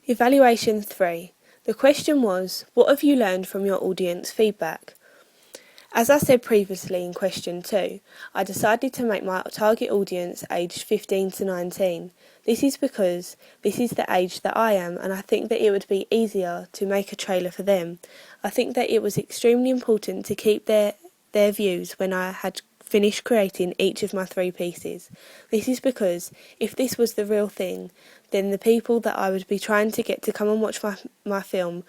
Evaluation 3. The question was, what have you learned from your audience feedback? As I said previously in question 2, I decided to make my target audience aged 15 to 19. This is because this is the age that I am, and I think that it would be easier to make a trailer for them. I think that it was extremely important to keep their views when I had finished creating each of my 3 pieces. This is because if this was the real thing, then the people that I would be trying to get to come and watch my film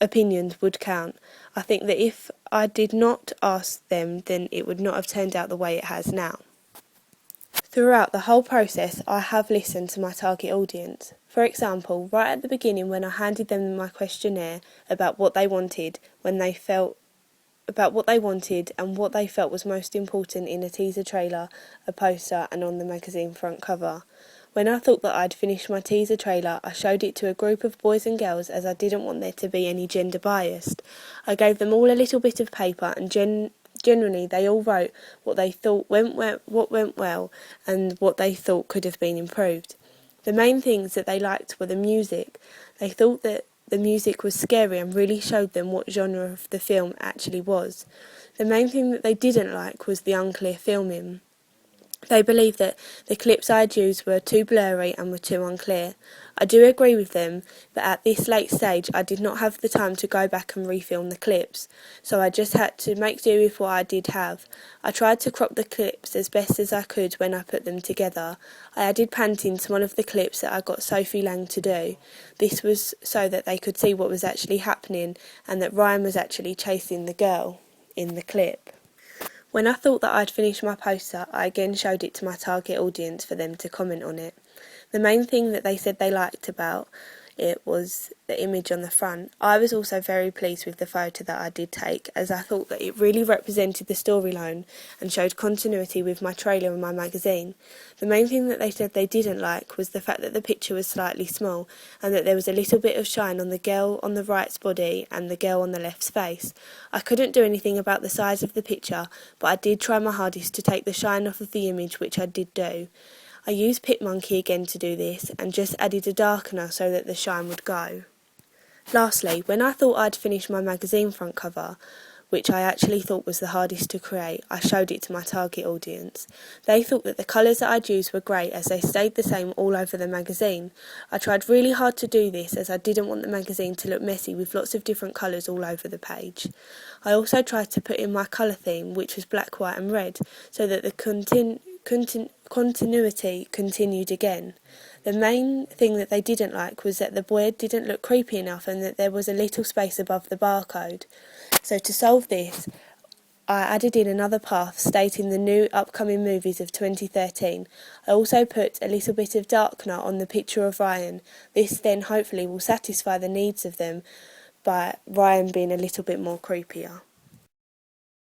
opinions would count. I think that if I did not ask them, then it would not have turned out the way it has now. Throughout the whole process, I have listened to my target audience. For example, right at the beginning when I handed them my questionnaire about what they wanted, and what they felt was most important in a teaser trailer, a poster and on the magazine front cover. When I thought that I'd finished my teaser trailer, I showed it to a group of boys and girls as I didn't want there to be any gender biased. I gave them all a little bit of paper and generally they all wrote what they thought what went well and what they thought could have been improved. The main things that they liked were the music. They thought that the music was scary and really showed them what genre of the film actually was. The main thing that they didn't like was the unclear filming. They believed that the clips I had used were too blurry and were too unclear. I do agree with them, but at this late stage I did not have the time to go back and refilm the clips, so I just had to make do with what I did have. I tried to crop the clips as best as I could when I put them together. I added panting to one of the clips that I got Sophie Lang to do. This was so that they could see what was actually happening and that Ryan was actually chasing the girl in the clip. When I thought that I'd finished my poster, I again showed it to my target audience for them to comment on it. The main thing that they said they liked about it was the image on the front. I was also very pleased with the photo that I did take, as I thought that it really represented the storyline and showed continuity with my trailer and my magazine. The main thing that they said they didn't like was the fact that the picture was slightly small and that there was a little bit of shine on the girl on the right's body and the girl on the left's face. I couldn't do anything about the size of the picture, but I did try my hardest to take the shine off of the image, which I did do. I used PicMonkey again to do this and just added a darkener so that the shine would go. Lastly, when I thought I'd finished my magazine front cover, which I actually thought was the hardest to create, I showed it to my target audience. They thought that the colours that I'd used were great as they stayed the same all over the magazine. I tried really hard to do this as I didn't want the magazine to look messy with lots of different colours all over the page. I also tried to put in my colour theme, which was black, white and red, so that the continuity continued again. The main thing that they didn't like was that the boy didn't look creepy enough and that there was a little space above the barcode. So to solve this, I added in another path stating the new upcoming movies of 2013. I also put a little bit of darkener on the picture of Ryan. This then hopefully will satisfy the needs of them by Ryan being a little bit more creepier.